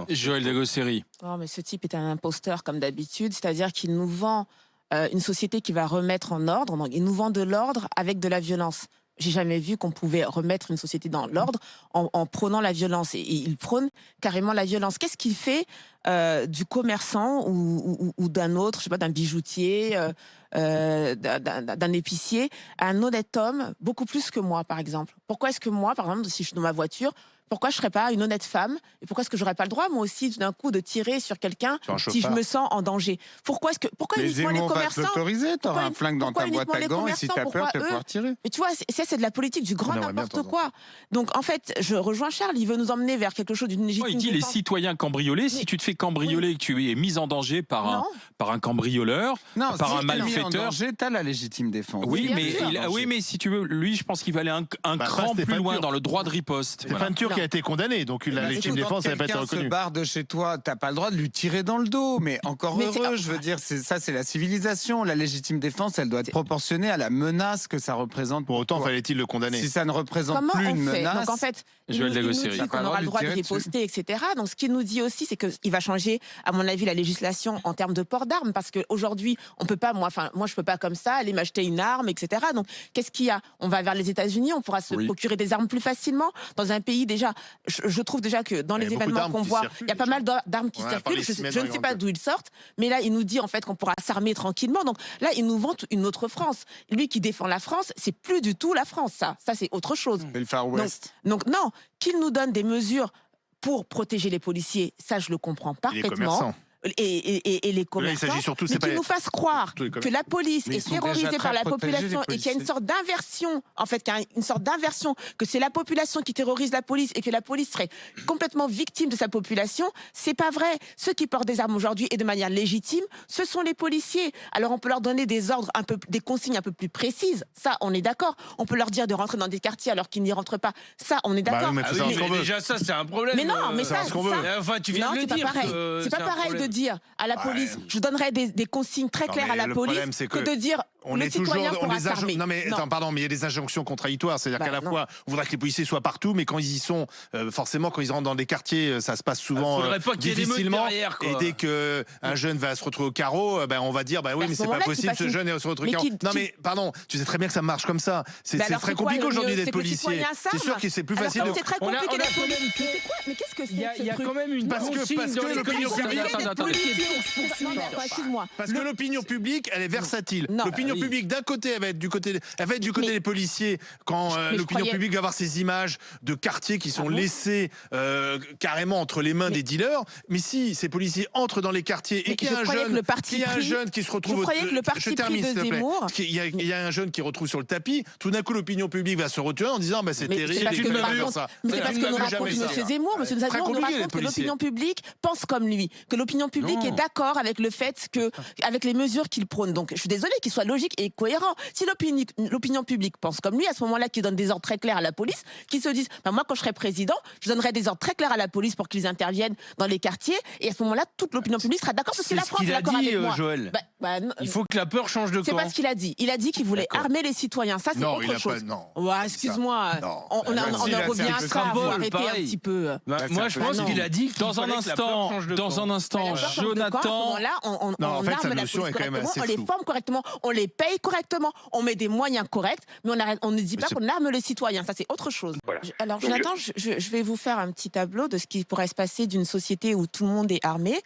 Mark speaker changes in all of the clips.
Speaker 1: Joël Dagosseri.
Speaker 2: Oh, mais ce type est un imposteur comme d'habitude, c'est-à-dire qu'il nous vend une société qui va remettre en ordre, donc il nous vend de l'ordre avec de la violence. J'ai jamais vu qu'on pouvait remettre une société dans l'ordre en prônant la violence. Et il prône carrément la violence. Qu'est-ce qu'il fait du commerçant ou d'un autre, je sais pas, d'un bijoutier, d'un épicier, à un honnête homme, beaucoup plus que moi, par exemple? Pourquoi est-ce que moi, par exemple, si je suis dans ma voiture, pourquoi je serais pas une honnête femme? Et pourquoi est-ce que j'aurais pas le droit, moi aussi, tout d'un coup, de tirer sur quelqu'un si je me sens en danger? Pourquoi uniquement les commerçants?
Speaker 3: L'autoriser, t'auras un flingue dans ta boîte à gants et si t'as peur, tu vas pouvoir tirer.
Speaker 2: Mais tu vois, c'est de la politique du grand n'importe quoi. Donc en fait, je rejoins Charles, il veut nous emmener vers quelque chose d'une légitime.
Speaker 1: Il dit les citoyens cambriolés. Si tu te fais cambrioler, que tu es mis en danger par un cambrioleur, par un malfaiteur.
Speaker 3: En danger, t'as la légitime défense.
Speaker 1: Oui, mais si tu veux, lui, je pense qu'il va aller un cran plus loin dans le droit de riposte.
Speaker 4: Stéphane Turc a été condamné, donc la légitime défense n'a pas été reconnue.
Speaker 3: Se barre de chez toi, t'as pas le droit de lui tirer dans le dos, mais encore heureux, je veux dire, ça c'est la civilisation. La légitime défense, elle doit être proportionnée à la menace que ça représente.
Speaker 4: Pour autant, fallait-il le condamner?
Speaker 3: Si ça ne représente plus une menace.
Speaker 2: Donc en fait,
Speaker 1: Joël
Speaker 2: il nous dit qu'on aura le droit de riposter, etc. Donc ce qu'il nous dit aussi, c'est qu'il va changer, à mon avis, la législation en termes de port d'armes, parce qu'aujourd'hui, on peut pas, moi je peux pas comme ça aller m'acheter une arme, etc. Donc qu'est-ce qu'il y a? On va vers les États-Unis, on pourra se procurer des armes plus facilement dans un pays déjà. Je trouve déjà que dans les événements qu'on voit, il y a pas mal d'armes qui circulent. Je ne sais pas d'où ils sortent, mais là, il nous dit en fait qu'on pourra s'armer tranquillement. Donc là, il nous vante une autre France. Lui qui défend la France, c'est plus du tout la France, ça. Ça, c'est autre chose.
Speaker 3: Le Far West.
Speaker 2: Donc non, qu'il nous donne des mesures pour protéger les policiers, ça, je le comprends parfaitement. Et les commerçants, mais qu'ils nous fassent croire que la police est terrorisée par la population et qu'il y a une sorte d'inversion, en fait, que c'est la population qui terrorise la police et que la police serait complètement victime de sa population, c'est pas vrai. Ceux qui portent des armes aujourd'hui et de manière légitime, ce sont les policiers. Alors on peut leur donner des ordres des consignes un peu plus précises, ça on est d'accord. On peut leur dire de rentrer dans des quartiers alors qu'ils n'y rentrent pas, ça on est d'accord.
Speaker 5: Mais déjà ça c'est un problème.
Speaker 2: Mais non, mais ça,
Speaker 5: enfin tu viens de le dire.
Speaker 2: C'est pas pareil de dire à la police, je donnerais des consignes très claires à la police que de dire
Speaker 4: on est toujours non mais attends, pardon, mais il y a des injonctions contradictoires, c'est-à-dire qu'à la fois on voudrait que les policiers soient partout, mais quand ils y sont, forcément quand ils rentrent dans des quartiers, ça se passe souvent difficilement. Et dès que un jeune va se retrouver au carreau, on va dire oui mais c'est pas possible, ce jeune se retrouve au carreau. Non mais pardon, tu sais très bien que ça marche comme ça. C'est très compliqué aujourd'hui d'être policier. C'est sûr que c'est plus facile.
Speaker 2: C'est très compliqué d'être policier. Mais qu'est-ce que c'est?
Speaker 5: Il y a quand même une
Speaker 4: consigne dans l'opinion publique.
Speaker 2: Excuse-moi.
Speaker 4: Parce que l'opinion publique, elle est versatile. L'opinion publique, d'un côté, elle va être du côté des policiers quand l'opinion publique va avoir ces images de quartiers qui sont laissés carrément entre les mains des dealers. Mais si ces policiers entrent dans les quartiers et qu'il y a un jeune qui se retrouve, je termine s'il te plaît, il y a un jeune qui retrouve sur le tapis, tout d'un coup l'opinion publique va se retourner en disant c'est terrible.
Speaker 2: Mais c'est parce que nous raconte M. Zemmour. M. Zemmour nous raconte que l'opinion publique pense comme lui, que l'opinion publique est d'accord avec le fait avec les mesures qu'il prône. Donc je suis désolée qu'il soit logique et cohérent. Si l'opinion publique pense comme lui, à ce moment-là, qu'il donne des ordres très clairs à la police, qu'ils se disent moi quand je serai président, je donnerai des ordres très clairs à la police pour qu'ils interviennent dans les quartiers, et à ce moment-là, toute l'opinion publique sera d'accord parce que la France est d'accord avec moi.
Speaker 5: Joël. Il faut que la peur change de camp.
Speaker 2: C'est pas ce qu'il a dit. Il a dit qu'il voulait armer les citoyens. Ça, c'est autre chose. Excuse-moi. On en revient à ça. Faut arrêter un petit peu.
Speaker 5: Moi, je pense qu'il a dit que
Speaker 1: dans un instant, Jonathan.
Speaker 2: On arme la police correctement, on les forme correctement, on les paye correctement, on met des moyens corrects, mais on ne dit pas qu'on arme les citoyens. Ça, c'est autre chose. Alors, Jonathan, je vais vous faire un petit tableau de ce qui pourrait se passer d'une société où tout le monde est armé.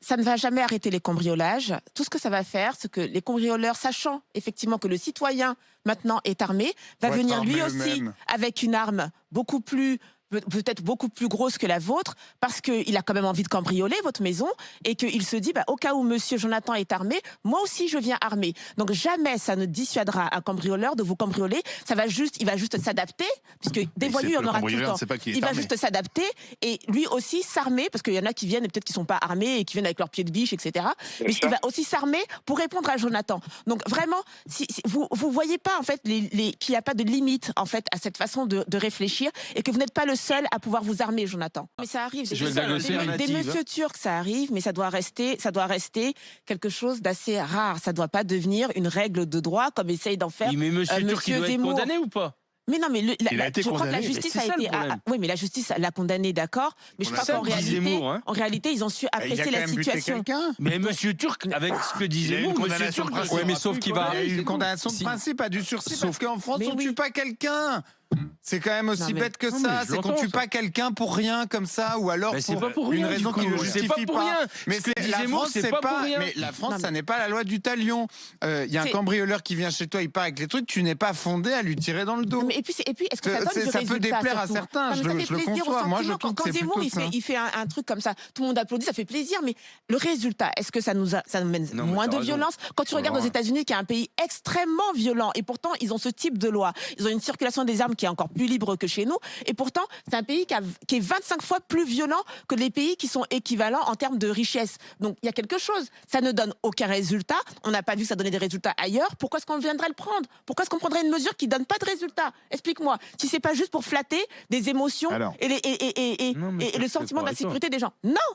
Speaker 2: Ça ne va jamais arrêter les cambriolages. Tout ce que ça va faire, c'est que les cambrioleurs, sachant effectivement que le citoyen maintenant est armé, va venir lui aussi avec une arme peut-être beaucoup plus grosse que la vôtre, parce qu'il a quand même envie de cambrioler votre maison, et qu'il se dit, au cas où monsieur Jonathan est armé, moi aussi je viens armé. Donc jamais ça ne dissuadera un cambrioleur de vous cambrioler, il va juste s'adapter, puisque des voyous, il y en aura tout le temps. Il va juste s'adapter, et lui aussi s'armer, parce qu'il y en a qui viennent et peut-être qui sont pas armés, et qui viennent avec leurs pieds de biche, etc. Mais il va aussi s'armer pour répondre à Jonathan. Donc vraiment, vous voyez pas en fait qu'il n'y a pas de limite en fait à cette façon de réfléchir, et que vous n'êtes pas le seul à pouvoir vous armer, Jonathan. Mais ça arrive, des monsieur turcs, ça arrive, mais ça doit rester quelque chose d'assez rare. Ça doit pas devenir une règle de droit comme essaye d'en faire
Speaker 5: mais monsieur Turc, il doit être condamné ou pas?
Speaker 2: Mais non, mais
Speaker 4: je
Speaker 2: crois que la justice a été. Oui, mais la justice l'a condamné, d'accord. Mais je crois qu'en réalité, ils ont su apprécier la situation.
Speaker 5: Mais Monsieur Turc, avec ce que disait vous, Monsieur Turc,
Speaker 1: oui, mais sauf qu'il va.
Speaker 3: Il y a eu une condamnation de principe à du sursis parce qu'en France, on tue pas quelqu'un. C'est quand même aussi bête que ça. C'est qu'on tue pas quelqu'un pour rien comme ça, ou alors pour une raison qui ne le justifie pas. Mais la France, c'est pas. Mais la France, ça n'est pas la loi du talion. Il y a un cambrioleur qui vient chez toi, il part avec les trucs, tu n'es pas fondé à lui tirer dans le dos.
Speaker 2: Et puis, est-ce que ça donne du résultat?
Speaker 3: Ça peut déplaire à certains. Je le conçois. Moi, je trouve que c'est plutôt sain.
Speaker 2: Il fait un truc comme ça, tout le monde applaudit, ça fait plaisir. Mais le résultat, est-ce que ça nous mène moins de violence? Quand tu regardes aux États-Unis, qui est un pays extrêmement violent, et pourtant ils ont ce type de loi, ils ont une circulation des armes qui est encore plus libre que chez nous, et pourtant c'est un pays qui est 25 fois plus violent que les pays qui sont équivalents en termes de richesse. Donc il y a quelque chose, ça ne donne aucun résultat, on n'a pas vu que ça donnait des résultats ailleurs, pourquoi est-ce qu'on viendrait le prendre? Pourquoi est-ce qu'on prendrait une mesure qui donne pas de résultat? Explique-moi, si c'est pas juste pour flatter des émotions et le sentiment d'insécurité des gens. Non,